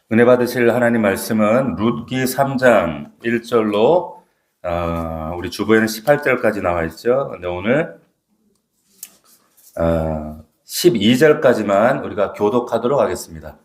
은혜 받으실 하나님 말씀은 룻기 3장 1절로 우리 주보에는 18절까지 나와 있죠. 근데 오늘 12절까지만 우리가 교독하도록 하겠습니다.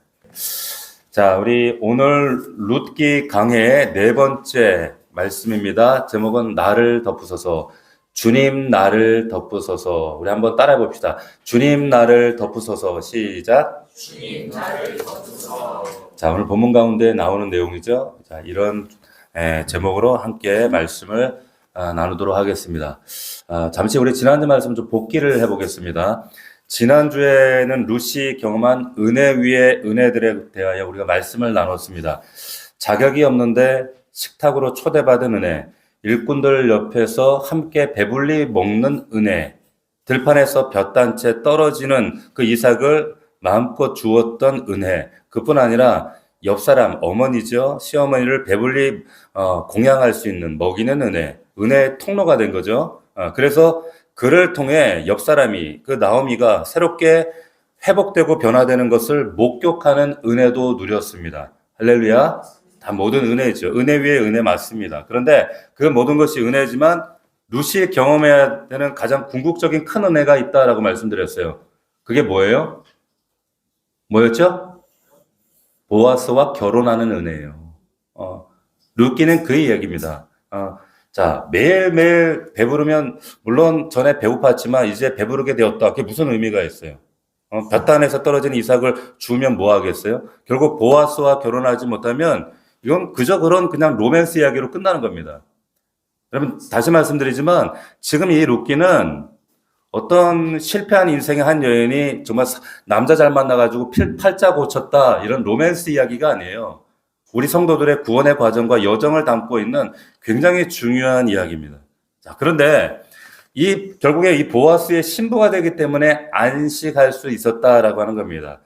자, 우리 오늘 룻기 강해의 네 번째 말씀입니다. 제목은 나를 덮으소서. 주님 나를 덮으소서. 우리 한번 따라해 봅시다. 주님 나를 덮으소서. 시작. 주님 나를 덮으소서. 자, 오늘 본문 가운데 나오는 내용이죠. 자, 이런 제목으로 함께 말씀을 나누도록 하겠습니다. 잠시 우리 지난주 말씀 좀 복기를 해보겠습니다. 지난주에는 룻이 경험한 은혜 위에 은혜들에 대하여 우리가 말씀을 나눴습니다. 자격이 없는데 식탁으로 초대받은 은혜, 일꾼들 옆에서 함께 배불리 먹는 은혜, 들판에서 볕단채 떨어지는 그 이삭을 마음껏 주었던 은혜, 그뿐 아니라 옆 사람, 어머니죠. 시어머니를 배불리 공양할 수 있는 먹이는 은혜, 은혜의 통로가 된 거죠. 그래서 그를 통해 옆 사람이, 그 나오미가 새롭게 회복되고 변화되는 것을 목격하는 은혜도 누렸습니다. 할렐루야. 다 모든 은혜죠. 은혜 위에 은혜 맞습니다. 그런데 그 모든 것이 은혜지만 룻이 경험해야 되는 가장 궁극적인 큰 은혜가 있다라고 말씀드렸어요. 그게 뭐예요? 뭐였죠? 보아스와 결혼하는 은혜예요. 룻기는 그 이야기입니다. 자, 매일매일 배부르면, 물론 전에 배고팠지만 이제 배부르게 되었다. 그게 무슨 의미가 있어요? 볕단에서 떨어진 이삭을 주면 뭐 하겠어요? 결국 보아스와 결혼하지 못하면 이건 그저 그냥 로맨스 이야기로 끝나는 겁니다. 여러분, 다시 말씀드리지만 지금 이 룻기는 어떤 실패한 인생의 한 여인이 정말 남자 잘 만나가지고 팔자 고쳤다 이런 로맨스 이야기가 아니에요. 우리 성도들의 구원의 과정과 여정을 담고 있는 굉장히 중요한 이야기입니다. 자, 그런데 결국에 이 보아스의 신부가 되기 때문에 안식할 수 있었다라고 하는 겁니다.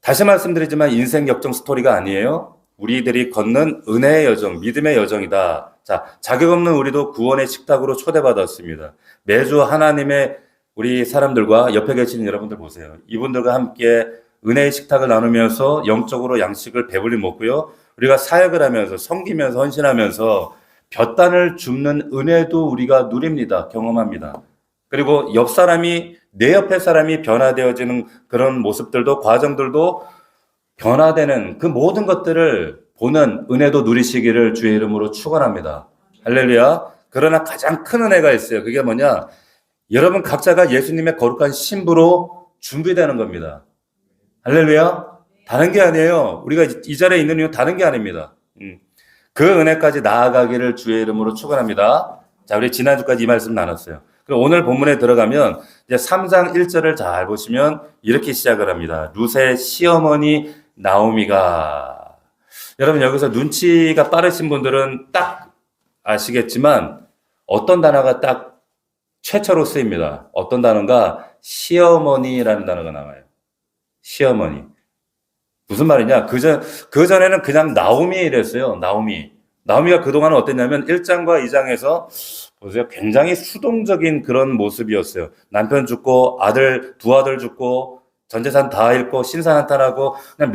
다시 말씀드리지만 인생 역정 스토리가 아니에요. 우리들이 걷는 은혜의 여정, 믿음의 여정이다. 자, 자격 없는 우리도 구원의 식탁으로 초대받았습니다. 매주 하나님의 우리 사람들과 옆에 계시는 여러분들 보세요. 이분들과 함께 은혜의 식탁을 나누면서 영적으로 양식을 배불리 먹고요. 우리가 사역을 하면서 섬기면서 헌신하면서 볕단을 줍는 은혜도 우리가 누립니다. 경험합니다. 그리고 옆 사람이, 내 옆에 사람이 변화되어지는 그런 모습들도, 과정들도 변화되는 그 모든 것들을 보는 은혜도 누리시기를 주의 이름으로 축원합니다. 할렐루야. 그러나 가장 큰 은혜가 있어요. 그게 뭐냐? 여러분 각자가 예수님의 거룩한 신부로 준비되는 겁니다. 할렐루야. 다른 게 아니에요. 우리가 이 자리에 있는 이유 다른 게 아닙니다. 그 은혜까지 나아가기를 주의 이름으로 축원합니다. 자, 우리 지난주까지 이 말씀 나눴어요. 그럼 오늘 본문에 들어가면 이제 3장 1절을 잘 보시면 이렇게 시작을 합니다. 룻의 시어머니 나오미가. 여러분 여기서 눈치가 빠르신 분들은 딱 아시겠지만 어떤 단어가 딱 최초로 쓰입니다. 어떤 단어가 시어머니라는 단어가 나와요. 시어머니. 무슨 말이냐? 그 전에는 그냥 나오미 이랬어요. 나오미가 그동안은 어땠냐면 1장과 2장에서 보세요. 굉장히 수동적인 그런 모습이었어요. 남편 죽고 두 아들 죽고 전 재산 다 잃고 신사한탄하고 그냥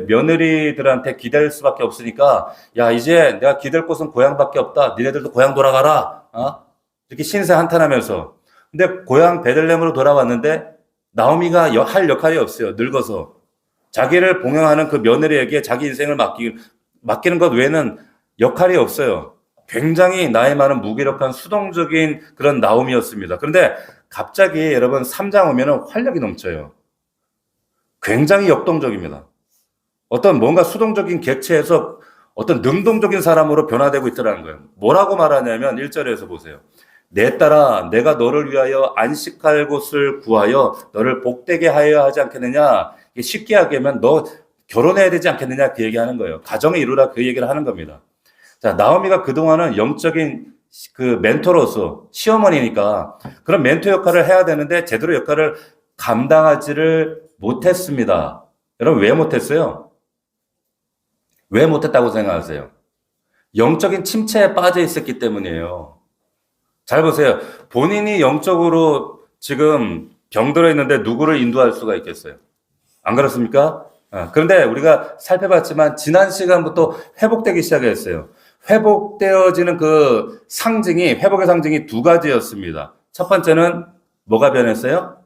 며느리들한테 기댈 수밖에 없으니까 야, 이제 내가 기댈 곳은 고향밖에 없다. 니네들도 고향 돌아가라. 이렇게 신사한탄하면서. 근데 고향 베들레헴으로 돌아왔는데 나오미가 할 역할이 없어요. 늙어서. 자기를 봉양하는 그 며느리에게 자기 인생을 맡기는 것 외에는 역할이 없어요. 굉장히 나이 많은 무기력한 수동적인 그런 나오미였습니다. 그런데 갑자기 여러분 3장 오면은 활력이 넘쳐요. 굉장히 역동적입니다. 어떤 뭔가 수동적인 객체에서 어떤 능동적인 사람으로 변화되고 있더라는 거예요. 뭐라고 말하냐면 1절에서 보세요. 내 딸아, 내가 너를 위하여 안식할 곳을 구하여 너를 복되게 하여야 하지 않겠느냐. 쉽게 하면 너 결혼해야 되지 않겠느냐 그 얘기하는 거예요. 가정을 이루라 그 얘기를 하는 겁니다. 자, 나오미가 그동안은 영적인 그 멘토로서 시어머니니까 그런 멘토 역할을 해야 되는데 제대로 역할을 감당하지를 못했습니다. 여러분 왜 못했어요? 왜 못했다고 생각하세요? 영적인 침체에 빠져 있었기 때문이에요. 잘 보세요. 본인이 영적으로 지금 병들어 있는데 누구를 인도할 수가 있겠어요? 안 그렇습니까? 그런데 우리가 살펴봤지만 지난 시간부터 회복되기 시작했어요. 회복되어지는 그 상징이, 회복의 상징이 두 가지였습니다. 첫 번째는 뭐가 변했어요?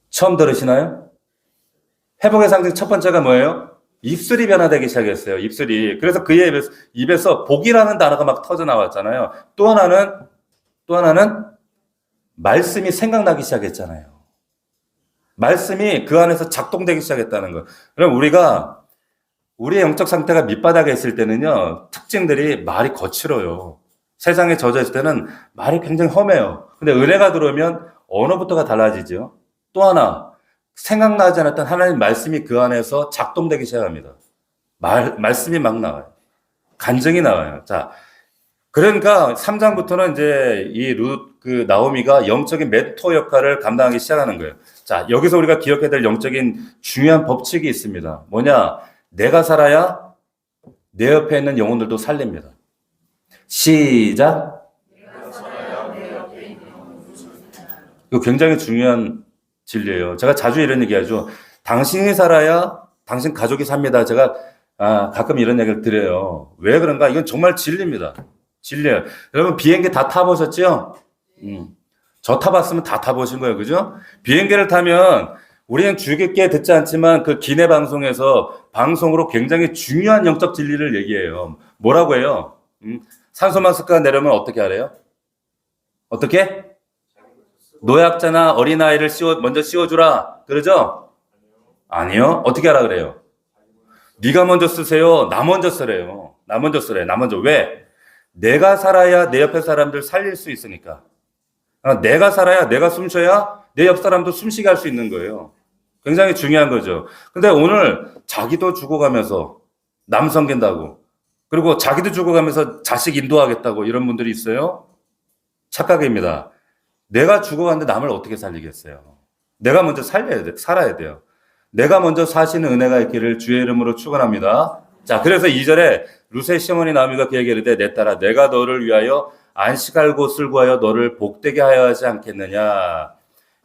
처음 들으시나요? 회복의 상징 첫 번째가 뭐예요? 입술이 변화되기 시작했어요. 입술이. 그래서 그의 입에서 복이라는 단어가 막 터져 나왔잖아요. 또 하나는 말씀이 생각나기 시작했잖아요. 말씀이 그 안에서 작동되기 시작했다는 거예요. 그럼 우리의 영적 상태가 밑바닥에 있을 때는요, 특징들이 말이 거칠어요. 세상에 젖어 있을 때는 말이 굉장히 험해요. 근데 은혜가 들어오면 언어부터가 달라지죠. 또 하나, 생각나지 않았던 하나님 말씀이 그 안에서 작동되기 시작합니다. 말씀이 막 나와요. 간증이 나와요. 자, 그러니까 3장부터는 이제 나오미가 영적인 멘토 역할을 감당하기 시작하는 거예요. 자, 여기서 우리가 기억해야 될 영적인 중요한 법칙이 있습니다. 뭐냐? 내가 살아야 내 옆에 있는 영혼들도 살립니다. 시작. 이거 굉장히 중요한 진리예요. 제가 자주 이런 얘기하죠. 당신이 살아야 당신 가족이 삽니다. 제가 가끔 이런 얘기를 드려요. 왜 그런가? 이건 정말 진리입니다. 진리예요. 여러분 비행기 다 타보셨죠? 저 타봤으면 다 타보신 거예요. 그죠? 비행기를 타면 우리는 주의 깊게 듣지 않지만 그 기내 방송으로 굉장히 중요한 영적 진리를 얘기해요. 뭐라고 해요? 산소 마스크가 내려면 어떻게 하래요? 어떻게? 노약자나 어린아이를 먼저 씌워주라. 그러죠? 아니요. 어떻게 하라 그래요? 네가 먼저 쓰세요. 나 먼저 쓰래요. 나 먼저 쓰래. 나 먼저. 왜? 내가 살아야 내 옆에 사람들 살릴 수 있으니까. 내가 살아야, 내가 숨 쉬어야 내 옆 사람도 숨쉬게 할 수 있는 거예요. 굉장히 중요한 거죠. 근데 오늘 자기도 죽어가면서 남 섬긴다고, 그리고 자기도 죽어가면서 자식 인도하겠다고 이런 분들이 있어요. 착각입니다. 내가 죽어갔는데 남을 어떻게 살리겠어요? 내가 먼저 살아야 돼요. 내가 먼저 사시는 은혜가 있기를 주의 이름으로 축원합니다. 자, 그래서 2절에 루세 시몬이 나오미가 그에게 이르되 내 딸아 내가 너를 위하여 안식할 곳을 구하여 너를 복되게 하여 하지 않겠느냐.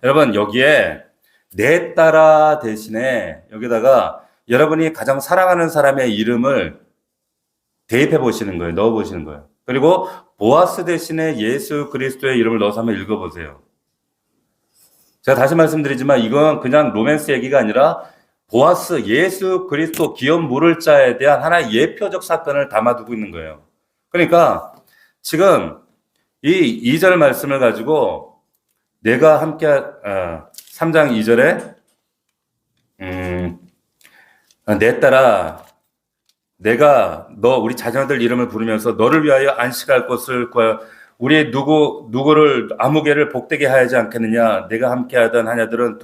여러분 여기에 내 딸아 대신에 여기다가 여러분이 가장 사랑하는 사람의 이름을 대입해 보시는 거예요. 넣어 보시는 거예요. 그리고 보아스 대신에 예수 그리스도의 이름을 넣어서 한번 읽어보세요. 제가 다시 말씀드리지만 이건 그냥 로맨스 얘기가 아니라 보아스, 예수 그리스도 기업 물을 자에 대한 하나의 예표적 사건을 담아두고 있는 거예요. 그러니까 지금 이 2절 말씀을 가지고 내가 함께 3장 2절에 내 딸아 내가 우리 자녀들 이름을 부르면서 너를 위하여 안식할 곳을 구하여 우리 누구를 아무개를 복되게 하지 않겠느냐. 내가 함께하던 하냐들은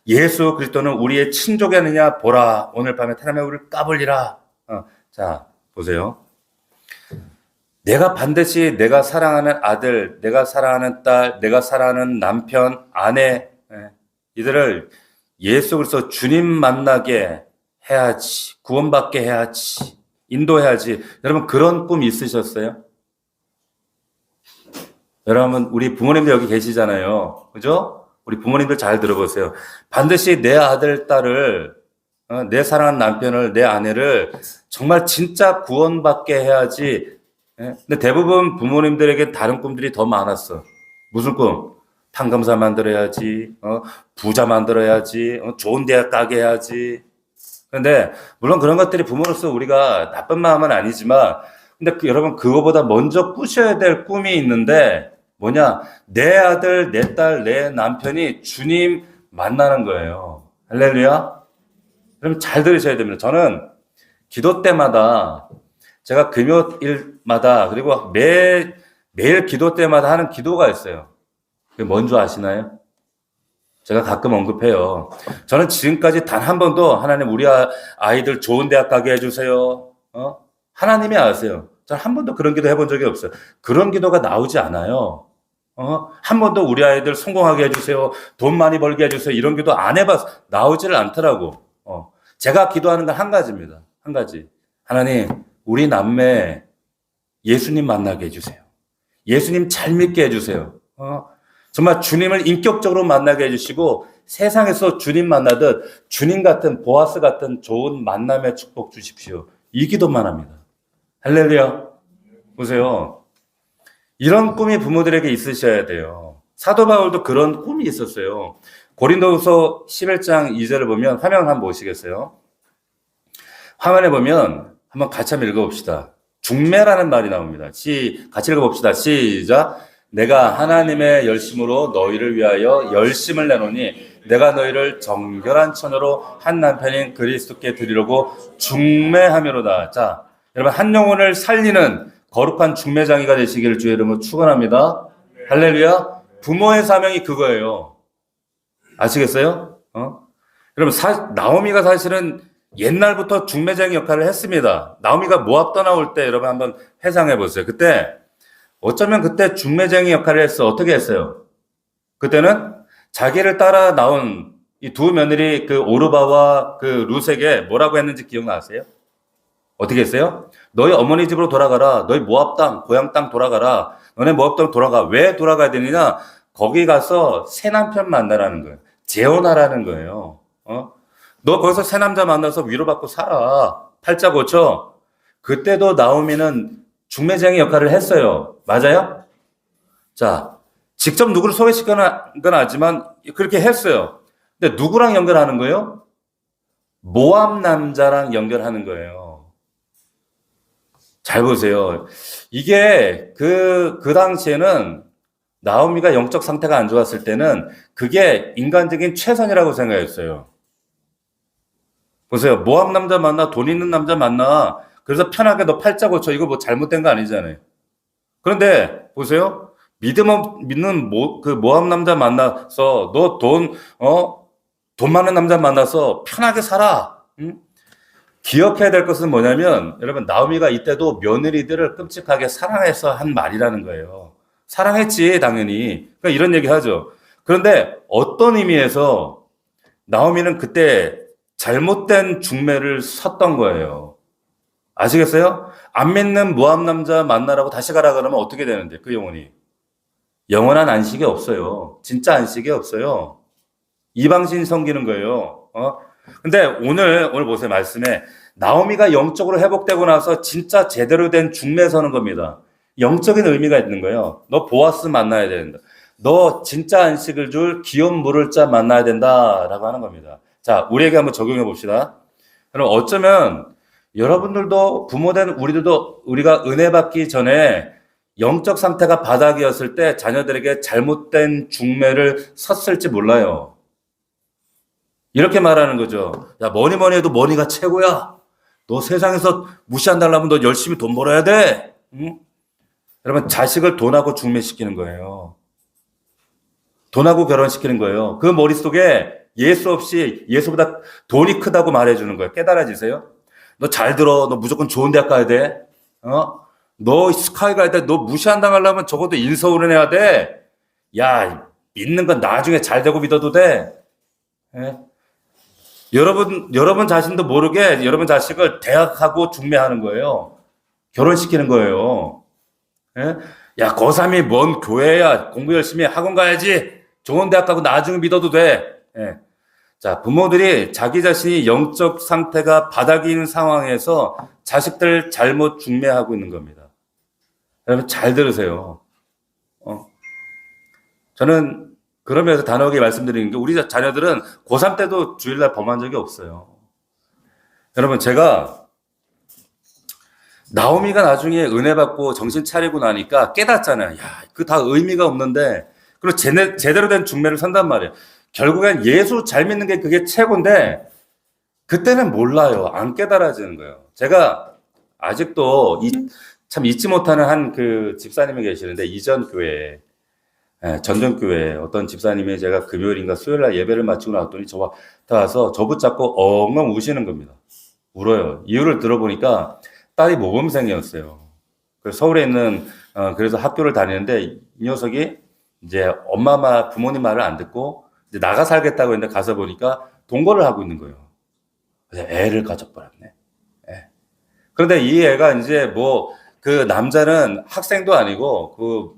예수 그리스도는 우리의 친족이느냐 보라. 오늘 밤에 태남에 우리를 까불리라. 자 보세요. 내가 반드시 내가 사랑하는 아들, 내가 사랑하는 딸, 내가 사랑하는 남편, 아내 이들을 예수 그리스도 주님 만나게 해야지. 구원받게 해야지. 인도해야지. 여러분 그런 꿈 있으셨어요? 여러분 우리 부모님들 여기 계시잖아요. 그죠? 우리 부모님들 잘 들어보세요. 반드시 내 아들, 딸을 내 사랑하는 남편을, 내 아내를 정말 진짜 구원받게 해야지. 근데 대부분 부모님들에게 다른 꿈들이 더 많았어. 무슨 꿈? 판검사 만들어야지, 부자 만들어야지, 좋은 대학 가게 해야지. 근데 물론 그런 것들이 부모로서 우리가 나쁜 마음은 아니지만, 근데 여러분 그거보다 먼저 꾸셔야 될 꿈이 있는데 뭐냐? 내 아들, 내 딸, 내 남편이 주님 만나는 거예요. 할렐루야. 그럼 잘 들으셔야 됩니다. 저는 기도 때마다 제가 금요일마다 그리고 매일 기도 때마다 하는 기도가 있어요. 그게 뭔지 아시나요? 제가 가끔 언급해요. 저는 지금까지 단 한 번도 하나님 우리 아이들 좋은 대학 가게 해주세요. 하나님이 아세요. 저는 한 번도 그런 기도 해본 적이 없어요. 그런 기도가 나오지 않아요. 한 번도 우리 아이들 성공하게 해주세요. 돈 많이 벌게 해주세요. 이런 기도 안 해봐서 나오지를 않더라고. 제가 기도하는 건 한 가지입니다. 한 가지. 하나님, 우리 남매 예수님 만나게 해주세요. 예수님 잘 믿게 해주세요. 정말 주님을 인격적으로 만나게 해주시고 세상에서 주님 만나듯 주님 같은 보아스 같은 좋은 만남의 축복 주십시오. 이 기도만 합니다. 할렐루야. 보세요. 이런 꿈이 부모들에게 있으셔야 돼요. 사도 바울도 그런 꿈이 있었어요. 고린도후서 11장 2절을 보면 화면 한번 보시겠어요? 화면에 보면 한번 같이 한번 읽어봅시다. 중매라는 말이 나옵니다. 같이 읽어봅시다. 시작. 내가 하나님의 열심으로 너희를 위하여 열심을 내노니 내가 너희를 정결한 처녀로 한 남편인 그리스도께 드리려고 중매하미로다. 자, 여러분 한 영혼을 살리는 거룩한 중매장이가 되시기를 주의 이름으로 축원합니다. 할렐루야. 부모의 사명이 그거예요. 아시겠어요? 여러분 나오미가 사실은 옛날부터 중매장이 역할을 했습니다. 나오미가 모압 떠나올 때 여러분 한번 회상해 보세요. 그때 어쩌면 그때 중매쟁이 역할을 했어. 어떻게 했어요? 그때는 자기를 따라 나온 이 두 며느리 그 오르바와 그 룻에게 뭐라고 했는지 기억나세요? 어떻게 했어요? 너희 어머니 집으로 돌아가라. 너희 모압 땅, 고향 땅 돌아가라. 너네 모압 땅 돌아가. 왜 돌아가야 되느냐? 거기 가서 새 남편 만나라는 거예요. 재혼하라는 거예요. 너 거기서 새 남자 만나서 위로받고 살아. 팔자 고쳐. 그때도 나오미는 중매쟁이 역할을 했어요. 맞아요? 자, 직접 누구를 소개시키는 건 아니지만 그렇게 했어요. 근데 누구랑 연결하는 거예요? 모압 남자랑 연결하는 거예요. 잘 보세요. 이게 그 당시에는 나오미가 영적 상태가 안 좋았을 때는 그게 인간적인 최선이라고 생각했어요. 보세요. 모압 남자 만나, 돈 있는 남자 만나. 그래서 편하게 너 팔자 고쳐. 이거 뭐 잘못된 거 아니잖아요. 그런데 보세요. 믿는 그 모압 남자 만나서 너 돈 많은 남자 만나서 편하게 살아. 응? 기억해야 될 것은 뭐냐면 여러분 나오미가 이때도 며느리들을 끔찍하게 사랑해서 한 말이라는 거예요. 사랑했지 당연히. 그러니까 이런 얘기 하죠. 그런데 어떤 의미에서 나오미는 그때 잘못된 중매를 섰던 거예요. 아시겠어요? 안 믿는 모압 남자 만나라고 다시 가라 그러면 어떻게 되는데 그 영혼이? 영원한 안식이 없어요. 진짜 안식이 없어요. 이방신 섬기는 거예요. 근데 오늘 보세요. 말씀에 나오미가 영적으로 회복되고 나서 진짜 제대로 된 중매 서는 겁니다. 영적인 의미가 있는 거예요. 너 보아스 만나야 된다. 너 진짜 안식을 줄 기업 물을 자 만나야 된다라고 하는 겁니다. 자, 우리에게 한번 적용해 봅시다. 그럼 어쩌면 여러분들도 부모된 우리들도 우리가 은혜 받기 전에 영적 상태가 바닥이었을 때 자녀들에게 잘못된 중매를 섰을지 몰라요. 이렇게 말하는 거죠. 야, 뭐니 해도 머니가 최고야. 너 세상에서 무시한다려면 너 열심히 돈 벌어야 돼. 응? 여러분, 자식을 돈하고 중매시키는 거예요. 돈하고 결혼시키는 거예요. 그 머릿속에 예수 없이 예수보다 돈이 크다고 말해주는 거예요. 깨달아지세요? 너 잘 들어. 너 무조건 좋은 대학 가야 돼. 너 스카이 가야 돼. 너 무시한당하려면 적어도 인서울은 해야 돼. 야, 믿는 건 나중에 잘 되고 믿어도 돼. 예? 여러분 자신도 모르게 여러분 자식을 대학하고 중매하는 거예요. 결혼시키는 거예요. 예? 야, 고3이 뭔 교회야. 공부 열심히 학원 가야지. 좋은 대학 가고 나중에 믿어도 돼. 예. 자, 부모들이 자기 자신이 영적 상태가 바닥인 상황에서 자식들 잘못 중매하고 있는 겁니다. 여러분 잘 들으세요. 저는 그러면서 단호하게 말씀드리는 게 우리 자녀들은 고3 때도 주일날 범한 적이 없어요. 여러분 제가 나오미가 나중에 은혜 받고 정신 차리고 나니까 깨닫잖아요. 야, 그 다 의미가 없는데 그리고 제대로 된 중매를 선단 말이에요. 결국엔 예수 잘 믿는 게 그게 최고인데 그때는 몰라요. 안 깨달아지는 거예요. 제가 아직도 참 잊지 못하는 한 그 집사님이 계시는데 이전 교회에 전전교회 어떤 집사님이 제가 금요일인가 수요일날 예배를 마치고 나왔더니 저한테 와서 저 붙잡고 엉엉 우시는 겁니다. 울어요. 이유를 들어보니까 딸이 모범생이었어요. 그래서 서울에 있는 그래서 학교를 다니는데 이 녀석이 이제 부모님 말을 안 듣고 이제 나가 살겠다고 했는데 가서 보니까 동거를 하고 있는 거예요. 그래서 애를 가져버렸네. 그런데 이 애가 이제 그 남자는 학생도 아니고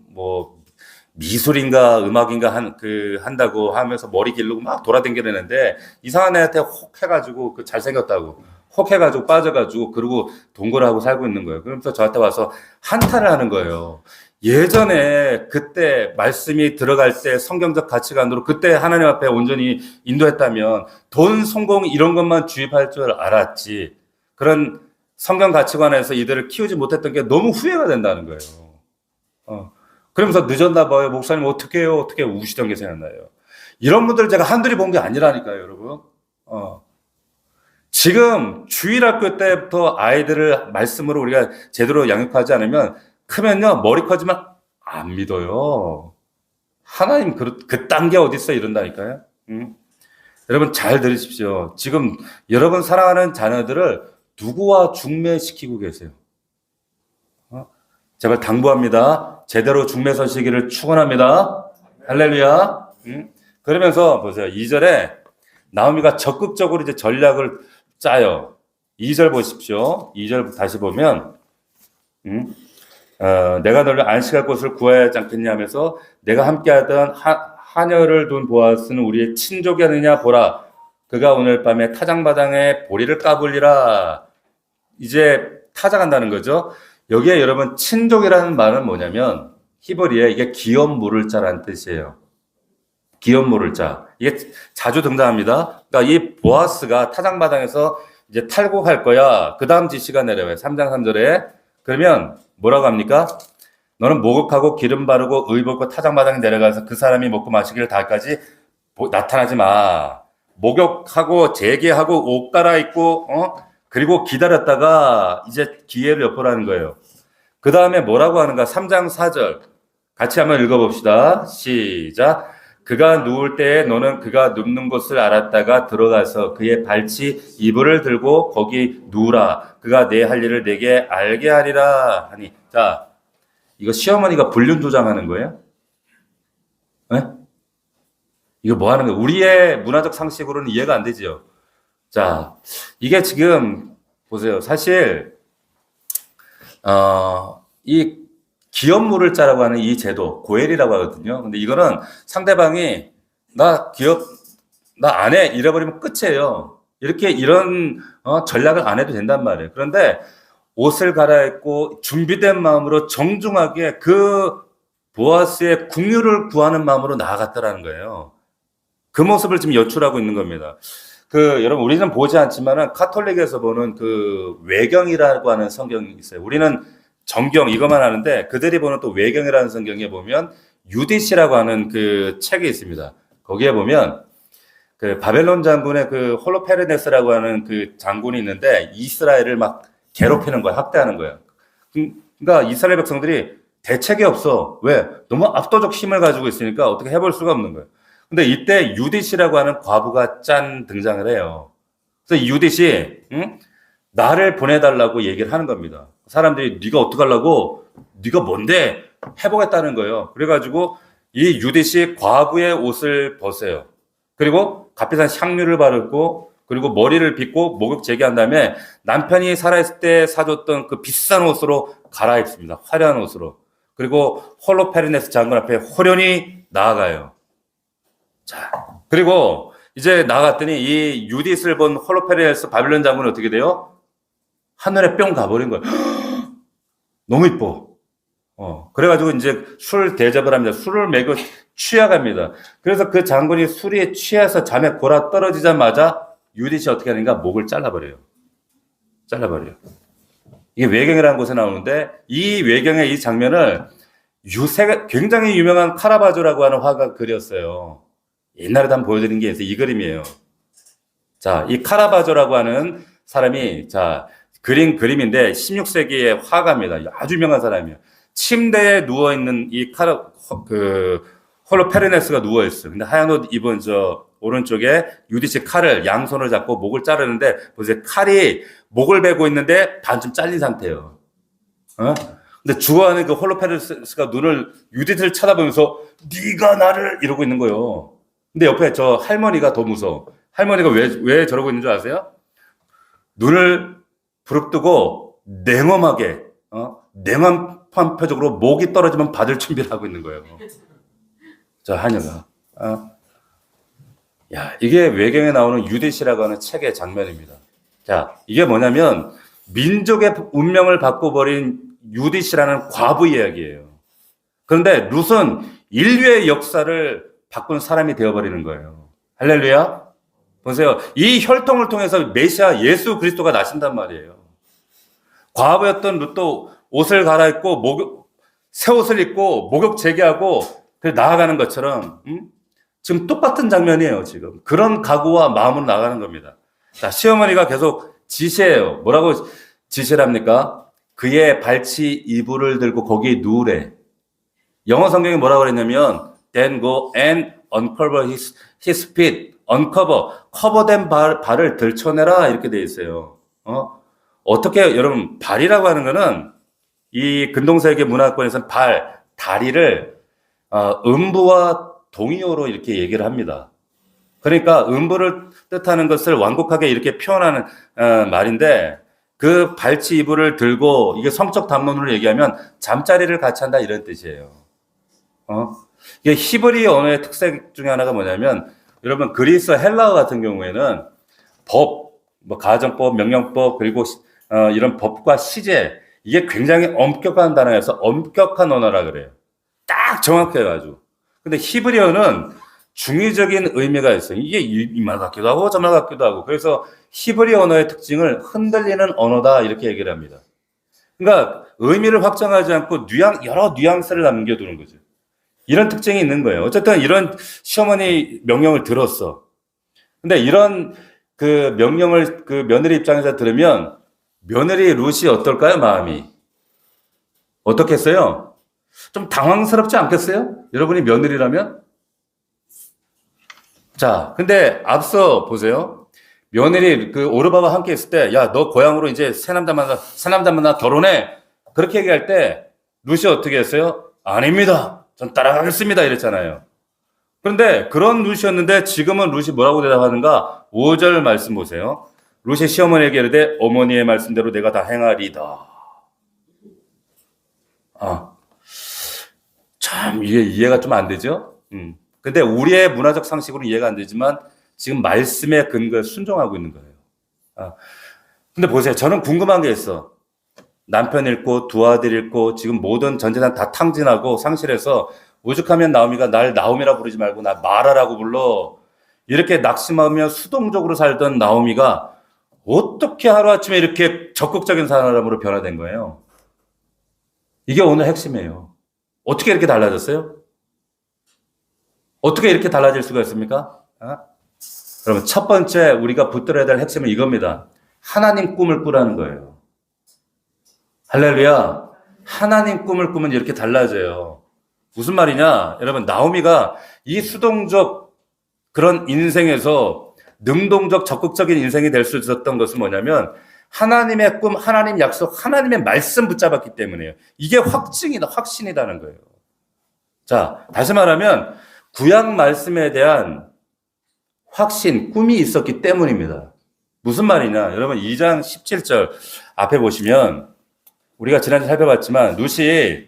미술인가 음악인가 한다고 하면서 머리 기르고 막 돌아다니는데 이상한 애한테 혹 해가지고 그 잘생겼다고 혹 해가지고 빠져가지고 그러고 동거를 하고 살고 있는 거예요. 그러면서 저한테 와서 한탄을 하는 거예요. 예전에 그때 말씀이 들어갈 때 성경적 가치관으로 그때 하나님 앞에 온전히 인도했다면 돈, 성공 이런 것만 주입할 줄 알았지. 그런 성경 가치관에서 이들을 키우지 못했던 게 너무 후회가 된다는 거예요. 그러면서 늦었나 봐요. 목사님 어떻게 해요? 어떻게 우시던 게 생각나요. 이런 분들 제가 한둘이 본 게 아니라니까요, 여러분. 지금 주일학교 때부터 아이들을 말씀으로 우리가 제대로 양육하지 않으면 크면요, 머리 커지면 안 믿어요. 하나님 그딴 게 어딨어 이런다니까요. 여러분 잘 들으십시오. 지금 여러분 사랑하는 자녀들을 누구와 중매시키고 계세요? 제발 당부합니다. 제대로 중매 서시기를 축원합니다. 할렐루야. 그러면서 보세요. 2절에 나오미가 적극적으로 이제 전략을 짜요. 2절 보십시오. 2절 다시 보면 내가 너를 안식할 곳을 구해야 하지 않겠냐 하면서 내가 함께하던 하녀를 둔 보아스는 우리의 친족이 아니냐 보라. 그가 오늘 밤에 타작마당에 보리를 까불리라. 이제 타작한다는 거죠. 여기에 여러분 친족이라는 말은 뭐냐면 히브리에 이게 기업 물을 자라는 뜻이에요. 기업 물을 자. 이게 자주 등장합니다. 그러니까 이 보아스가 타작마당에서 이제 탈곡할 거야. 그 다음 지시가 내려와요. 3장 3절에. 그러면 뭐라고 합니까? 너는 목욕하고 기름 바르고 의복고 타작마당에 내려가서 그 사람이 먹고 마시기를 다까지 나타나지 마. 목욕하고 재개하고 옷 갈아입고 그리고 기다렸다가 이제 기회를 엿보라는 거예요. 그 다음에 뭐라고 하는가? 3장 4절 같이 한번 읽어봅시다. 시작. 그가 누울 때에 너는 그가 눕는 곳을 알았다가 들어가서 그의 발치 이불을 들고 거기 누우라. 그가 내 할 일을 내게 알게 하리라 하니. 자, 이거 시어머니가 불륜 조장하는 거예요? 네? 이거 뭐 하는 거예요? 우리의 문화적 상식으로는 이해가 안 되죠. 자, 이게 지금 보세요. 사실 이 기업물을 짜라고 하는 이 제도 고엘이라고 하거든요. 근데 이거는 상대방이 나 안 해 잃어버리면 끝이에요. 이런 전략을 안 해도 된단 말이에요. 그런데 옷을 갈아입고 준비된 마음으로 정중하게 그 보아스의 궁유를 구하는 마음으로 나아갔다라는 거예요. 그 모습을 지금 연출하고 있는 겁니다. 여러분, 우리는 보지 않지만은 카톨릭에서 보는 그 외경이라고 하는 성경이 있어요. 우리는 정경 이것만 하는데 그들이 보는 또 외경이라는 성경에 보면 유디시라고 하는 그 책이 있습니다. 거기에 보면 그 바벨론 장군의 그 홀로페르네스라고 하는 그 장군이 있는데 이스라엘을 막 괴롭히는 거야, 학대하는 거야. 그러니까 이스라엘 백성들이 대책이 없어. 왜? 너무 압도적 힘을 가지고 있으니까 어떻게 해볼 수가 없는 거예요. 근데 이때 유디시라고 하는 과부가 등장을 해요. 그래서 유디시, 나를 보내달라고 얘기를 하는 겁니다. 사람들이 네가 어떡하려고? 네가 뭔데? 해보겠다는 거예요. 그래가지고 이 유디시 과부의 옷을 벗어요. 그리고 값비싼 향유를 바르고 그리고 머리를 빗고 목욕 재개한 다음에 남편이 살아있을 때 사줬던 그 비싼 옷으로 갈아입습니다. 화려한 옷으로. 그리고 홀로페르네스 장군 앞에 호련히 나아가요. 자, 그리고 이제 나갔더니 이 유디스를 본 홀로페르네스 바빌론 장군은 어떻게 돼요? 하늘에 뿅 가버린 거예요. 너무 이뻐. 그래가지고 이제 술 대접을 합니다. 술을 먹여 취해갑니다. 그래서 그 장군이 술에 취해서 잠에 골아 떨어지자마자 유디시 어떻게 하는가? 목을 잘라버려요. 이게 외경이라는 곳에 나오는데 이 외경의 이 장면을 굉장히 유명한 카라바조라고 하는 화가가 그렸어요. 옛날에도 한번 보여드린 게 있어요. 이 그림이에요. 자, 이 카라바조라고 하는 사람이 그린 그림인데 16세기의 화가입니다. 아주 유명한 사람이에요. 침대에 누워있는 이 홀로페르네스가 누워있어요. 근데 하얀 옷 입은 오른쪽에 유디시 칼을 양손을 잡고 목을 자르는데 보세요. 칼이 목을 베고 있는데 반쯤 잘린 상태예요. 근데 죽어가는 그 홀로페르네스가 유디시를 쳐다보면서 네가 나를 이러고 있는 거예요. 근데 옆에 저 할머니가 더 무서워. 할머니가 왜 저러고 있는 줄 아세요? 눈을 부릅뜨고 냉엄하게 냉엄한 표정으로 목이 떨어지면 받을 준비를 하고 있는 거예요. 저 한여가. 야, 이게 외경에 나오는 유디시라고 하는 책의 장면입니다. 자, 이게 뭐냐면 민족의 운명을 바꿔버린 유디시라는 과부 이야기예요. 그런데 룻은 인류의 역사를 바꾼 사람이 되어버리는 거예요. 할렐루야. 보세요. 이 혈통을 통해서 메시아 예수 그리스도가 나신단 말이에요. 과부였던 룻도 옷을 갈아입고 새 옷을 입고 목욕 재개하고 나아가는 것처럼 지금 똑같은 장면이에요. 지금 그런 각오와 마음으로 나가는 겁니다. 자, 시어머니가 계속 지시해요. 뭐라고 지시를 합니까? 그의 발치 이불을 들고 거기에 누우래. 영어 성경이 뭐라고 그랬냐면 then go and uncover his feet. uncover, 커버된 발을 들춰내라 이렇게 돼 있어요. 어떻게 여러분 발이라고 하는 거는 이 근동세계 문화권에서는 다리를 음부와 동의어로 이렇게 얘기를 합니다. 그러니까 음부를 뜻하는 것을 완곡하게 이렇게 표현하는 말인데 그 발치 이불을 들고 이게 성적 담론으로 얘기하면 잠자리를 같이 한다 이런 뜻이에요. 이게 히브리 언어의 특색 중에 하나가 뭐냐면 여러분 그리스 헬라어 같은 경우에는 법, 뭐 가정법, 명령법 그리고 이런 법과 시제 이게 굉장히 엄격한 단어여서 엄격한 언어라 그래요. 딱 정확해요 아주. 근데 히브리어는 중의적인 의미가 있어요. 이게 이 말 같기도 하고 저 말 같기도 하고 그래서 히브리 언어의 특징을 흔들리는 언어다 이렇게 얘기를 합니다. 그러니까 의미를 확정하지 않고 여러 뉘앙스를 남겨두는 거죠. 이런 특징이 있는 거예요. 어쨌든 이런 시어머니 명령을 들었어. 근데 이런 그 명령을 그 며느리 입장에서 들으면 며느리 룻이 어떨까요? 마음이. 어떻겠어요? 좀 당황스럽지 않겠어요? 여러분이 며느리라면? 자, 근데 앞서 보세요. 며느리 그 오르바와 함께 있을 때, 야, 너 고향으로 이제 새 남자 만나 결혼해. 그렇게 얘기할 때 룻이 어떻게 했어요? 아닙니다. 전 따라가겠습니다. 이랬잖아요. 그런데 그런 룻이었는데 지금은 룻이 뭐라고 대답하는가? 5절 말씀 보세요. 룻이 시어머니에게 이르되 어머니의 말씀대로 내가 다 행하리다. 참 이게 이해가 좀 안 되죠? 근데 우리의 문화적 상식으로는 이해가 안 되지만 지금 말씀의 근거에 순종하고 있는 거예요. 근데 보세요. 저는 궁금한 게 있어. 남편 잃고 두 아들 잃고 지금 모든 전재산 다 탕진하고 상실해서 오죽하면 나오미가 날 나오미라 부르지 말고 나 마라라고 불러. 이렇게 낙심하며 수동적으로 살던 나오미가 어떻게 하루아침에 이렇게 적극적인 사람으로 변화된 거예요? 이게 오늘 핵심이에요. 어떻게 이렇게 달라졌어요? 어떻게 이렇게 달라질 수가 있습니까? 여러분, 첫 번째 우리가 붙들어야 될 핵심은 이겁니다. 하나님 꿈을 꾸라는 거예요. 할렐루야. 하나님 꿈을 꾸면 이렇게 달라져요. 무슨 말이냐? 여러분, 나오미가 이 수동적 그런 인생에서 능동적 적극적인 인생이 될 수 있었던 것은 뭐냐면 하나님의 꿈, 하나님 약속, 하나님의 말씀 붙잡았기 때문이에요. 이게 확신이다는 거예요. 자, 다시 말하면 구약 말씀에 대한 확신, 꿈이 있었기 때문입니다. 무슨 말이냐? 여러분 2장 17절 앞에 보시면 우리가 지난주 살펴봤지만 룻이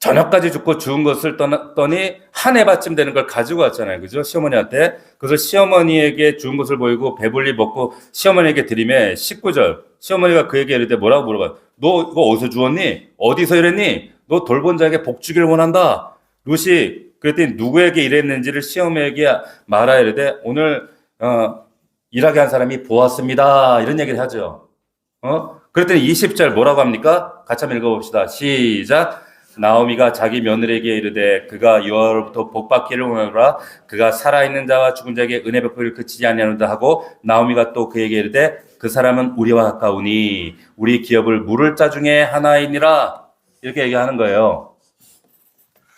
저녁까지 죽고 죽은 것을 떠니 한 해바쯤 되는 걸 가지고 왔잖아요. 그죠? 시어머니한테. 그래서 시어머니에게 죽은 것을 보이고 배불리 먹고 시어머니에게 드리매 19절. 시어머니가 그에게 이르되 뭐라고 물어봐요. 너 이거 어디서 주웠니? 어디서 이랬니? 너 돌본 자에게 복 주기를 원한다. 룻이 그랬더니 누구에게 이랬는지를 시어머니에게 말하여 이르되 오늘 일하게 한 사람이 보았습니다. 이런 얘기를 하죠. 그랬더니 20절 뭐라고 합니까? 같이 한번 읽어봅시다. 시작. 나오미가 자기 며느리에게 이르되 그가 여호와로부터 복받기를 원하노라. 그가 살아있는 자와 죽은 자에게 은혜 베풀기를 그치지 아니하노라 하고 나오미가 또 그에게 이르되 그 사람은 우리와 가까우니 우리 기업을 물을 자 중에 하나이니라. 이렇게 얘기하는 거예요.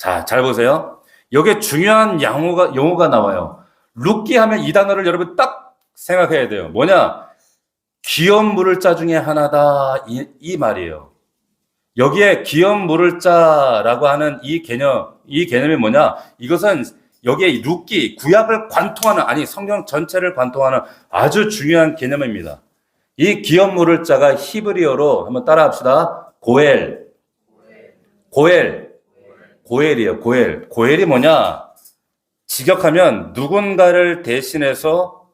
자, 잘 보세요. 여기에 중요한 용어가 나와요. 룻기 하면 이 단어를 여러분 딱 생각해야 돼요. 뭐냐? 기업 물을 자 중에 하나다. 이 말이에요. 여기에 기업 물을 자라고 하는 이 개념이 뭐냐? 이것은 여기에 룻기, 구약을 관통하는, 아니 성경 전체를 관통하는 아주 중요한 개념입니다. 이 기업 물을 자가 히브리어로 한번 따라합시다. 고엘. 고엘이에요. 고엘. 고엘이 뭐냐? 직역하면 누군가를 대신해서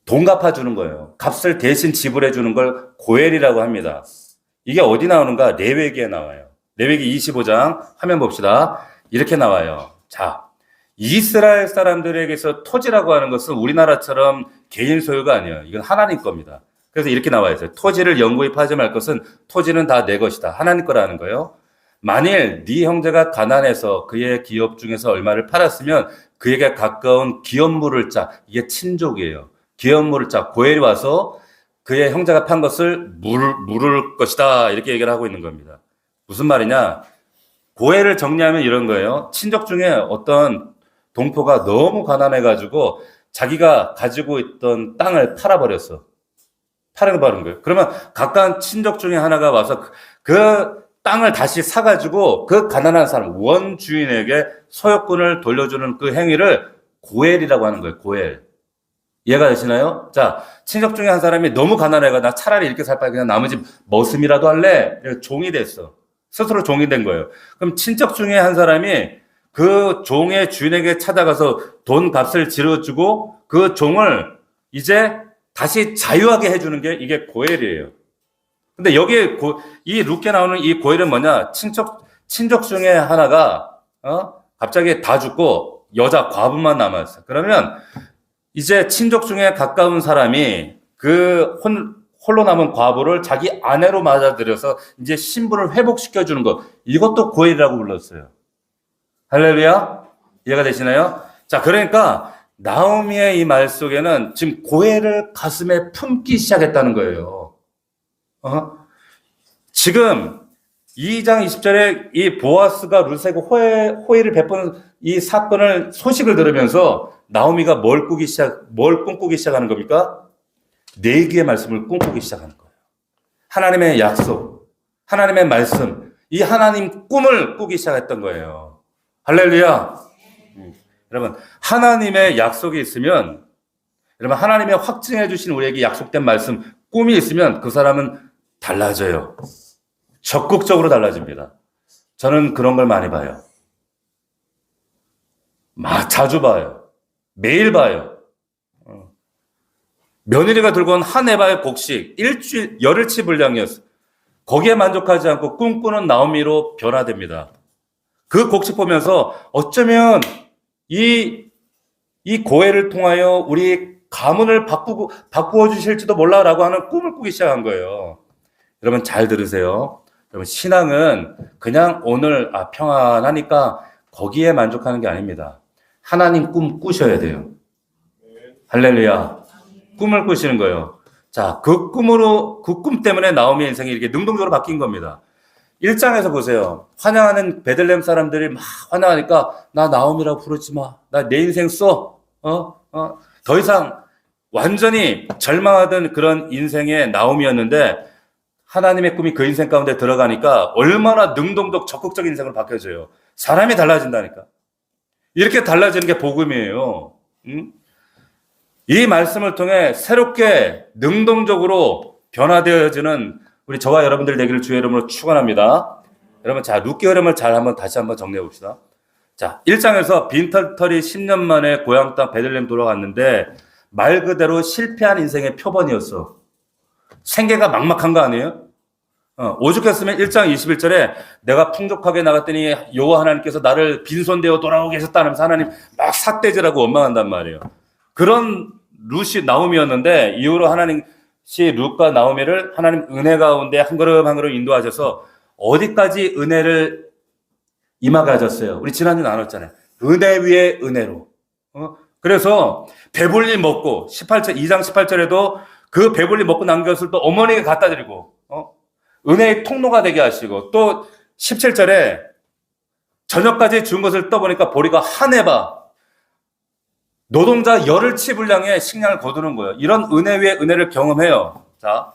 돈 갚아주는 거예요. 값을 대신 지불해주는 걸 고엘이라고 합니다. 이게 어디 나오는가? 레위기에 나와요. 레위기 25장 화면 봅시다. 이렇게 나와요. 자, 이스라엘 사람들에게서 토지라고 하는 것은 우리나라처럼 개인 소유가 아니에요. 이건 하나님 겁니다. 그래서 이렇게 나와 있어요. 토지를 영구히 파지 말 것은 토지는 다 내 것이다. 하나님 거라는 거예요. 만일 네 형제가 가난해서 그의 기업 중에서 얼마를 팔았으면 그에게 가까운 기업물을 짜. 이게 친족이에요. 기업물을 짜. 고엘이 와서 그의 형제가 판 것을 물을 것이다. 이렇게 얘기를 하고 있는 겁니다. 무슨 말이냐? 고엘을 정리하면 이런 거예요. 친족 중에 어떤 동포가 너무 가난해가지고 자기가 가지고 있던 땅을 팔아버렸어. 팔아버린 거예요. 그러면 가까운 친족 중에 하나가 와서 그 땅을 다시 사가지고 그 가난한 사람, 원주인에게 소유권을 돌려주는 그 행위를 고엘이라고 하는 거예요. 고엘. 이해가 되시나요? 자, 친족 중에 한 사람이 너무 가난해가 나 차라리 이렇게 살 바에 그냥 남의 집 머슴이라도 할래? 종이 됐어. 스스로 종이 된 거예요. 그럼 친척 중에 한 사람이 그 종의 주인에게 찾아가서 돈 값을 지르주고 그 종을 이제 다시 자유하게 해주는 게 이게 고엘이에요. 근데 여기 이 룻게 나오는 이 고엘은 뭐냐? 친족 중에 하나가 갑자기 다 죽고 여자 과부만 남았어. 그러면 이제 친족 중에 가까운 사람이 그 홀로 남은 과부를 자기 아내로 맞아들여서 이제 신분을 회복시켜 주는 것. 이것도 고엘이라고 불렀어요. 할렐루야? 이해가 되시나요? 자, 그러니까 나오미의 이 말 속에는 지금 고엘을 가슴에 품기 시작했다는 거예요. 지금 2장 20절에 이 보아스가 룻에게 호의를 베푸는 이 사건을 소식을 들으면서 나오미가 뭘 꿈꾸기 시작하는 겁니까? 네 개의 말씀을 꿈꾸기 시작하는 거예요. 하나님의 약속, 하나님의 말씀, 이 하나님 꿈을 꾸기 시작했던 거예요. 할렐루야. 여러분, 하나님의 약속이 있으면, 여러분, 하나님의 확증해 주신 우리에게 약속된 말씀, 꿈이 있으면 그 사람은 달라져요. 적극적으로 달라집니다. 저는 그런 걸 많이 봐요. 자주 봐요. 매일 봐요. 며느리가 들고 온 한 에바의 곡식, 열흘치 분량이었어요. 거기에 만족하지 않고 꿈꾸는 나오미로 변화됩니다. 그 곡식 보면서 어쩌면 이 고해를 통하여 우리 가문을 바꾸어 주실지도 몰라라고 하는 꿈을 꾸기 시작한 거예요. 여러분 잘 들으세요. 여러분 신앙은 그냥 오늘 평안하니까 거기에 만족하는 게 아닙니다. 하나님 꿈 꾸셔야 돼요. 할렐루야. 꿈을 꾸시는 거예요. 자, 그 꿈 때문에 나오미의 인생이 이렇게 능동적으로 바뀐 겁니다. 1장에서 보세요. 환영하는 베들레헴 사람들이 막 환영하니까 나 나오미라고 부르지 마. 나 내 인생 써. 더 이상 완전히 절망하던 그런 인생의 나오미였는데 하나님의 꿈이 그 인생 가운데 들어가니까 얼마나 능동적 적극적인 인생으로 바뀌어져요. 사람이 달라진다니까. 이렇게 달라지는 게 복음이에요. 이 말씀을 통해 새롭게 능동적으로 변화되어지는 우리 저와 여러분들 되기를 주의 이름으로 축원합니다. 여러분 자 룻기 흐름을 다시 한번 정리해 봅시다. 자 1장에서 빈털터리 10년 만에 고향 땅 베들레헴 돌아갔는데 말 그대로 실패한 인생의 표본이었어. 생계가 막막한 거 아니에요? 오죽했으면 1장 21절에 내가 풍족하게 나갔더니 여호와 하나님께서 나를 빈손되어 돌아오게 하셨다면서 하나님 막 삿대질하고 원망한단 말이에요. 그런 룻이 나오미였는데 이후로 하나님이 룻과 나오미를 하나님 은혜 가운데 한 걸음 한 걸음 인도하셔서 어디까지 은혜를 임하게 하셨어요. 우리 지난주에 나눴잖아요. 은혜 위에 은혜로. 그래서 배불리 먹고 2장 18절에도 그 배불리 먹고 남은 것을 또 어머니에게 갖다 드리고 은혜의 통로가 되게 하시고 또 17절에 저녁까지 준 것을 떠보니까 보리가 한 에바 노동자 열흘치 분량의 식량을 거두는 거예요. 이런 은혜 위에 은혜를 경험해요. 자,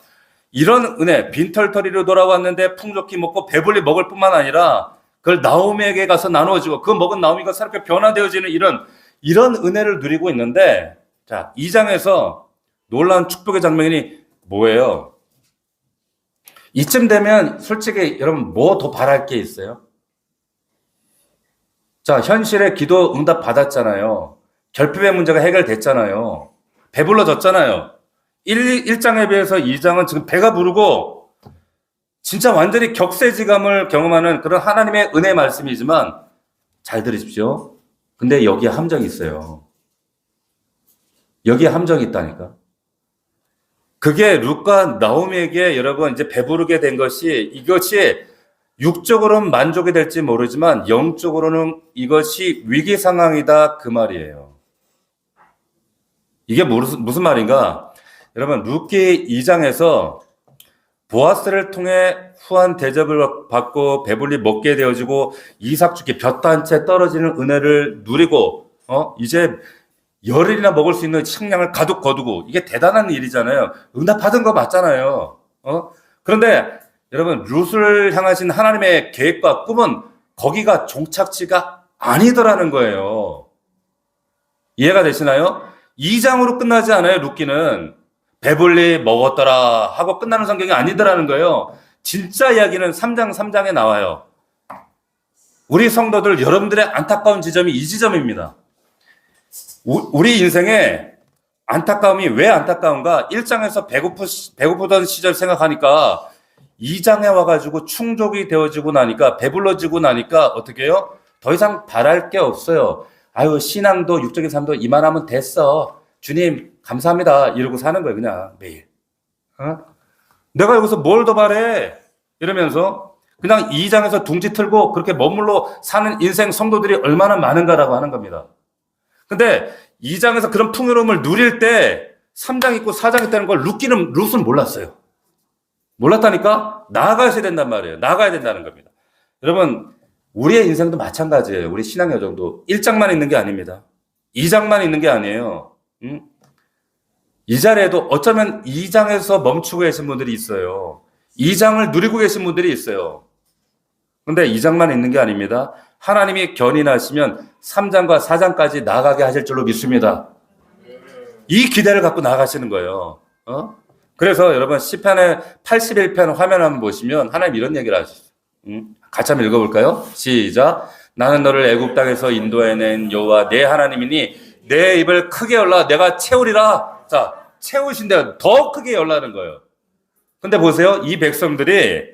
이런 은혜, 빈털터리로 돌아왔는데 풍족히 먹고 배불리 먹을 뿐만 아니라 그걸 나오미에게 가서 나누어지고 그 먹은 나오미가 새롭게 변화되어지는 이런 은혜를 누리고 있는데 자, 2장에서 놀라운 축복의 장면이 뭐예요? 이쯤 되면 솔직히 여러분 뭐 더 바랄 게 있어요? 자, 현실의 기도 응답 받았잖아요. 결핍의 문제가 해결됐잖아요. 배불러졌잖아요. 1장에 비해서 2장은 지금 배가 부르고 진짜 완전히 격세지감을 경험하는 그런 하나님의 은혜 말씀이지만 잘 들으십시오. 근데 여기에 함정이 있어요. 여기에 함정이 있다니까. 그게 룻과 나오미에게 여러분 이제 배부르게 된 것이 이것이 육적으로는 만족이 될지 모르지만 영적으로는 이것이 위기 상황이다 그 말이에요. 이게 무슨 말인가? 여러분 룻기 2장에서 보아스를 통해 후한 대접을 받고 배불리 먹게 되어지고 이삭 주께 볕 한 채 떨어지는 은혜를 누리고 이제 열흘이나 먹을 수 있는 식량을 가득 거두고 이게 대단한 일이잖아요. 응답 받은 거 맞잖아요. 그런데 여러분 룻을 향하신 하나님의 계획과 꿈은 거기가 종착지가 아니더라는 거예요. 이해가 되시나요? 2장으로 끝나지 않아요. 룻기는 배불리 먹었더라 하고 끝나는 성경이 아니더라는 거예요. 진짜 이야기는 3장에 나와요. 우리 성도들 여러분들의 안타까운 지점이 이 지점입니다. 우리 인생에 안타까움이 왜 안타까운가? 1장에서 배고프던 시절 생각하니까 2장에 와가지고 충족이 되어지고 나니까 배불러지고 나니까 어떻게 해요? 더 이상 바랄 게 없어요. 아유 신앙도 육적인 삶도 이만하면 됐어. 주님 감사합니다. 이러고 사는 거예요. 그냥 매일. 내가 여기서 뭘 더 바래? 이러면서 그냥 2장에서 둥지 틀고 그렇게 머물러 사는 인생 성도들이 얼마나 많은가라고 하는 겁니다. 근데 2장에서 그런 풍요로움을 누릴 때 3장 있고 4장 있다는 걸 룻은 몰랐어요. 몰랐다니까? 나아가야 된단 말이에요. 나아가야 된다는 겁니다. 여러분, 우리의 인생도 마찬가지예요. 우리 신앙 여정도 1장만 있는 게 아닙니다. 2장만 있는 게 아니에요. 이 자리에도 어쩌면 2장에서 멈추고 계신 분들이 있어요. 2장을 누리고 계신 분들이 있어요. 근데 2장만 있는 게 아닙니다. 하나님이 견인하시면 3장과 4장까지 나아가게 하실 줄로 믿습니다. 이 기대를 갖고 나아가시는 거예요. 그래서 여러분 시편의 81편 화면 한번 보시면 하나님 이런 얘기를 하시죠. 같이 한번 읽어볼까요? 시작. 나는 너를 애굽 땅에서 인도해낸 여호와 내 하나님이니 내 입을 크게 열라 내가 채우리라. 자, 채우신데 더 크게 열라는 거예요. 근데 보세요. 이 백성들이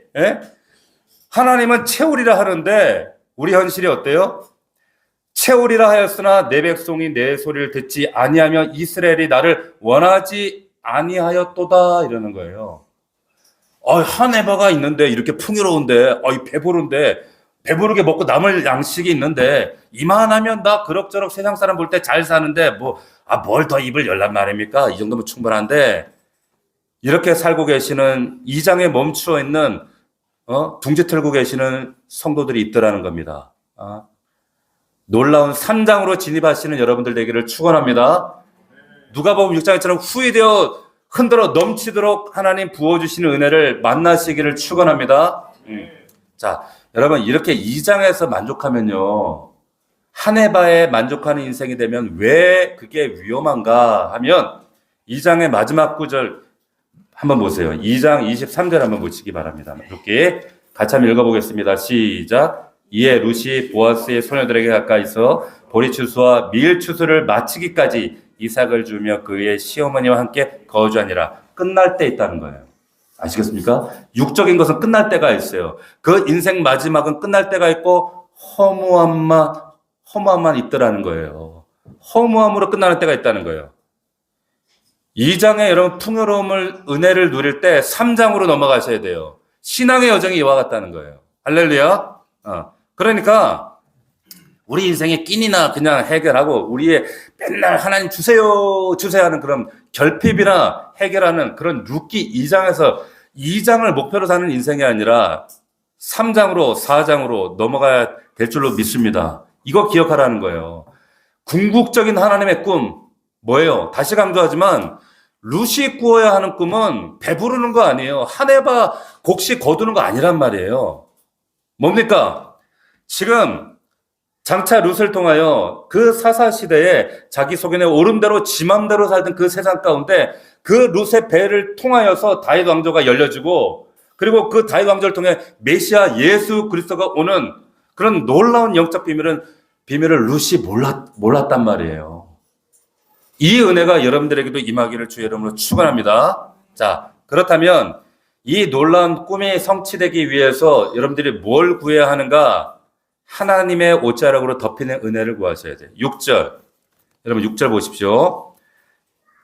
하나님은 채우리라 하는데 우리 현실이 어때요? 채우리라 하였으나 내 백성이 내 소리를 듣지 아니하며 이스라엘이 나를 원하지 아니하였도다 이러는 거예요. 한 에바가 있는데 이렇게 풍요로운데 배부른데 배부르게 먹고 남을 양식이 있는데 이만하면 나 그럭저럭 세상 사람 볼 때 잘 사는데 뭘 더 입을 열란 말입니까? 이 정도면 충분한데 이렇게 살고 계시는 2장에 멈추어 있는 둥지 틀고 계시는 성도들이 있더라는 겁니다. 놀라운 3장으로 진입하시는 여러분들 되기를 축원합니다. 누가복음 6장처럼 후회되어 흔들어 넘치도록 하나님 부어주시는 은혜를 만나시기를 축원합니다. 자, 여러분 이렇게 2장에서 만족하면요. 한 해바에 만족하는 인생이 되면 왜 그게 위험한가 하면 2장의 마지막 구절 한번 보세요. 2장 23절 한번 보시기 바랍니다. 이렇게 같이 한번 읽어보겠습니다. 시작. 이에 룻이 보아스의 소녀들에게 가까이서 보리추수와 밀추수를 마치기까지 이삭을 주며 그의 시어머니와 함께 거주하니라. 끝날 때 있다는 거예요. 아시겠습니까? 육적인 것은 끝날 때가 있어요. 그 인생 마지막은 끝날 때가 있고 허무함만 있더라는 거예요. 허무함으로 끝나는 때가 있다는 거예요. 2장에 여러분 풍요로움을 은혜를 누릴 때 3장으로 넘어가셔야 돼요. 신앙의 여정이 이와 같다는 거예요. 할렐루야. 그러니까 우리 인생의 끼니나 그냥 해결하고 우리의 맨날 하나님 주세요 하는 그런 결핍이나 해결하는 그런 룻기 2장을 목표로 사는 인생이 아니라 3장으로 4장으로 넘어가야 될 줄로 믿습니다. 이거 기억하라는 거예요. 궁극적인 하나님의 꿈 뭐예요? 다시 강조하지만 룻이 꾸어야 하는 꿈은 배부르는 거 아니에요. 한 해봐 곡식 거두는 거 아니란 말이에요. 뭡니까? 지금 장차 룻을 통하여 그 사사시대에 자기 속에 오른 대로 지 맘대로 살던 그 세상 가운데 그 룻의 배를 통하여서 다윗 왕조가 열려지고 그리고 그 다윗 왕조를 통해 메시아 예수 그리스도가 오는 그런 놀라운 영적 비밀은 비밀을 룻이 몰랐단 말이에요. 이 은혜가 여러분들에게도 임하기를 주의 이름으로 축원합니다. 자, 그렇다면 이 놀라운 꿈이 성취되기 위해서 여러분들이 뭘 구해야 하는가? 하나님의 옷자락으로 덮이는 은혜를 구하셔야 돼요. 6절. 여러분 6절 보십시오.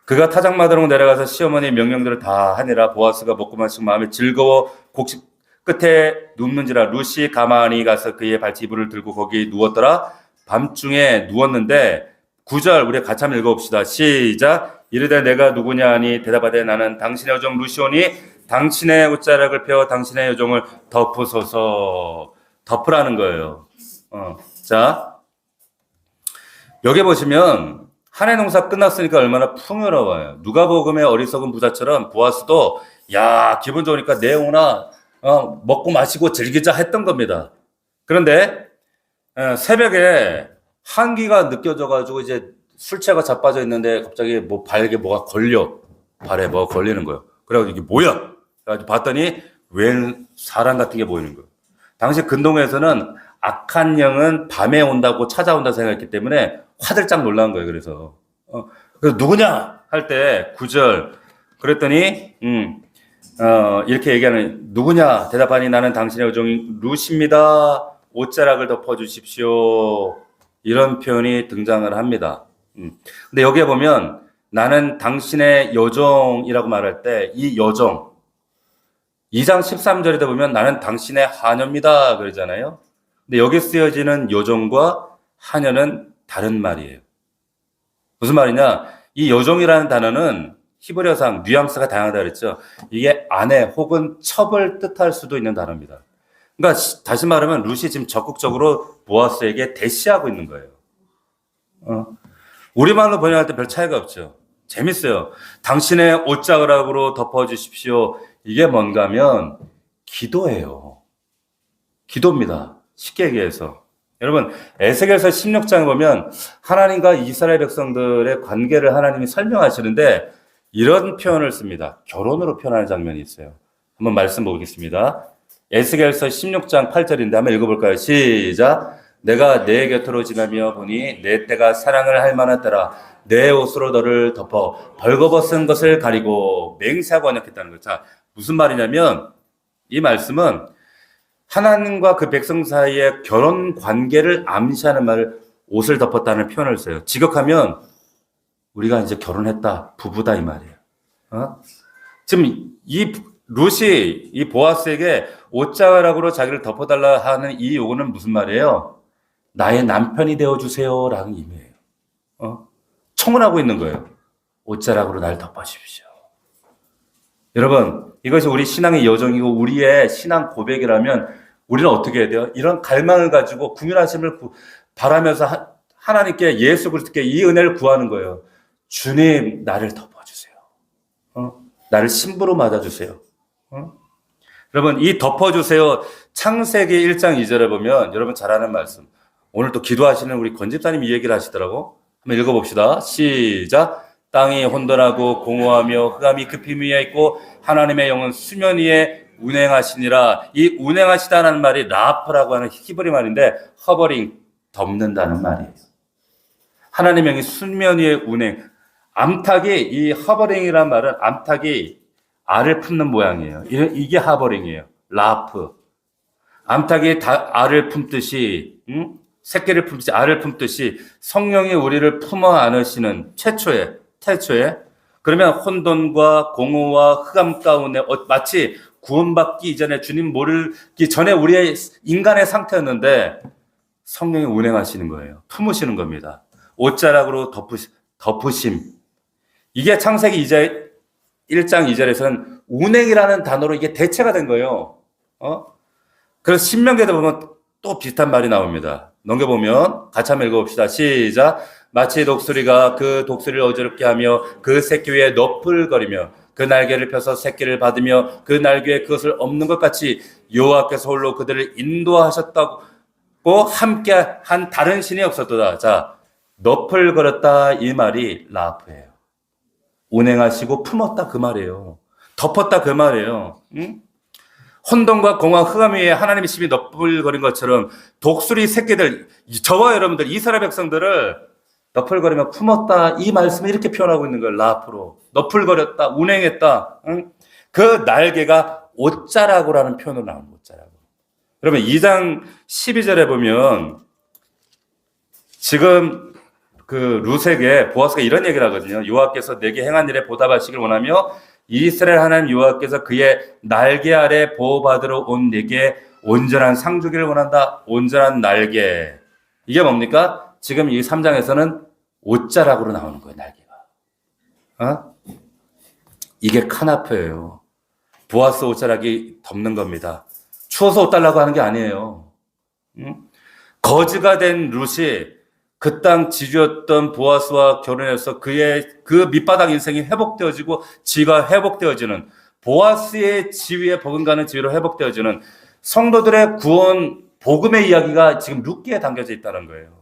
그가 타작마당으로 내려가서 시어머니의 명령들을 다 하니라. 보아스가 먹고 마시고 마음에 즐거워 곡식 끝에 눕는지라. 룻이 가만히 가서 그의 발치이불을 들고 거기 누웠더라. 밤중에 누웠는데 9절 우리 같이 한번 읽어봅시다. 시작. 이르되 내가 누구냐 하니 대답하되 나는 당신의 여종 룻이오니 당신의 옷자락을 펴 당신의 여종을 덮으소서. 덮으라는 거예요. 자, 여기 보시면 한 해 농사 끝났으니까 얼마나 풍요로워요. 누가복음의 어리석은 부자처럼 보아스도 야 기분 좋으니까 내오나 먹고 마시고 즐기자 했던 겁니다. 그런데 새벽에 한기가 느껴져가지고 이제 술 취해가 자빠져 있는데 갑자기 뭐 발에 뭐가 발에 뭐가 걸리는 거예요. 그래가지고 이게 뭐야? 그래가지고 봤더니 웬 사람 같은 게 보이는 거예요. 당시 근동에서는 악한 영은 밤에 온다고 찾아온다 생각했기 때문에 화들짝 놀란 거예요. 그래서 누구냐 할 때 9절 그랬더니 이렇게 얘기하는 누구냐 대답하니 나는 당신의 여종이 룻입니다. 옷자락을 덮어주십시오. 이런 표현이 등장을 합니다. 근데 여기에 보면 나는 당신의 여종이라고 말할 때 이 여종 2장 13절에 보면 나는 당신의 하녀입니다. 그러잖아요. 근데 여기 쓰여지는 여종과 하녀는 다른 말이에요. 무슨 말이냐? 이 여종이라는 단어는 히브리어상 뉘앙스가 다양하다 그랬죠. 이게 아내 혹은 첩을 뜻할 수도 있는 단어입니다. 그러니까 다시 말하면 룻이 지금 적극적으로 보아스에게 대시하고 있는 거예요. 우리말로 번역할 때 별 차이가 없죠. 재밌어요. 당신의 옷자락으로 덮어주십시오. 이게 뭔가 하면 기도예요. 기도입니다. 쉽게 얘기해서. 여러분 에스겔서 16장에 보면 하나님과 이스라엘 백성들의 관계를 하나님이 설명하시는데 이런 표현을 씁니다. 결혼으로 표현하는 장면이 있어요. 한번 말씀 보겠습니다. 에스겔서 16장 8절인데 한번 읽어볼까요? 시작. 내가 내 곁으로 지나며 보니 내 때가 사랑을 할 만한 때라. 내 옷으로 너를 덮어 벌거벗은 것을 가리고 맹세하고 언약했다는 거죠. 자, 무슨 말이냐면 이 말씀은 하나님과 그 백성 사이의 결혼 관계를 암시하는 말을 옷을 덮었다는 표현을 써요. 직역하면 우리가 이제 결혼했다, 부부다 이 말이에요. 지금 이 룻이 이 보아스에게 옷자락으로 자기를 덮어달라 하는 이 요구는 무슨 말이에요? 나의 남편이 되어주세요라는 의미예요. 청혼하고 있는 거예요. 옷자락으로 날 덮어주십시오. 여러분, 이것이 우리 신앙의 여정이고 우리의 신앙 고백이라면 우리는 어떻게 해야 돼요? 이런 갈망을 가지고 궁휼하심을 바라면서 하나님께 예수 그리스도께 이 은혜를 구하는 거예요. 주님, 나를 덮어주세요. 나를 신부로 맞아주세요. 여러분, 이 덮어주세요. 창세기 1장 2절에 보면 여러분 잘 아는 말씀. 오늘 또 기도하시는 우리 권집사님이 이 얘기를 하시더라고. 한번 읽어봅시다. 시작. 땅이 혼돈하고 공허하며 흑암이 급히 미어 있고 하나님의 영은 수면 위에 운행하시니라. 이 운행하시다는 말이 라프라고 하는 히브리 말인데 허버링, 덮는다는 말이에요. 하나님의 영이 수면 위에 운행. 암탉이 이 허버링이라는 말은 암탉이 알을 품는 모양이에요. 이게 허버링이에요. 라프. 암탉이 알을 품듯이 새끼를 품듯이 알을 품듯이 성령이 우리를 품어 안으시는 태초에 그러면 혼돈과 공허와 흑암 가운데 마치 구원받기 이전에 주님 모르기 전에 우리의 인간의 상태였는데 성령이 운행하시는 거예요. 품으시는 겁니다. 옷자락으로 덮으심. 이게 창세기 1장 2절에서는 운행이라는 단어로 이게 대체가 된 거예요. 그래서 신명기에도 보면 또 비슷한 말이 나옵니다. 넘겨보면 같이 한번 읽어봅시다. 시작. 마치 독수리가 그 독수리를 어지럽게 하며 그 새끼 위에 너풀거리며 그 날개를 펴서 새끼를 받으며 그 날개에 그것을 엎는 것 같이 여호와께서 홀로 그들을 인도하셨다고 함께 한 다른 신이 없었도다. 자, 너풀거렸다 이 말이 라프예요. 운행하시고 품었다 그 말이에요. 덮었다 그 말이에요. 혼돈과 공허 흑암 위에 하나님의 심이 너풀거린 것처럼 독수리 새끼들, 저와 여러분들 이스라엘 백성들을 너풀거리며 품었다. 이 말씀을 이렇게 표현하고 있는 거예요. 라프로 너풀거렸다, 운행했다. 응? 그 날개가 옷자락으로라는 표현으로 나옵니다. 옷자락. 그러면 2장 12절에 보면 지금 그 룻에게 보아스가 이런 얘기를 하거든요. 여호와께서 내게 행한 일에 보답하시길 원하며 이스라엘 하나님 여호와께서 그의 날개 아래 보호받으러 온 내게 온전한 상 주기를 원한다. 온전한 날개. 이게 뭡니까? 지금 이 3장에서는 옷자락으로 나오는 거예요. 날개가. 어? 이게 카나프예요. 보아스 옷자락이 덮는 겁니다. 추워서 옷 달라고 하는 게 아니에요. 응? 거지가 된 룻이 그 땅 지주였던 보아스와 결혼해서 그의 그 밑바닥 인생이 회복되어지고 지위가 회복되어지는 보아스의 지위에 버금가는 지위로 회복되어지는 성도들의 구원 복음의 이야기가 지금 룻기에 담겨져 있다는 거예요.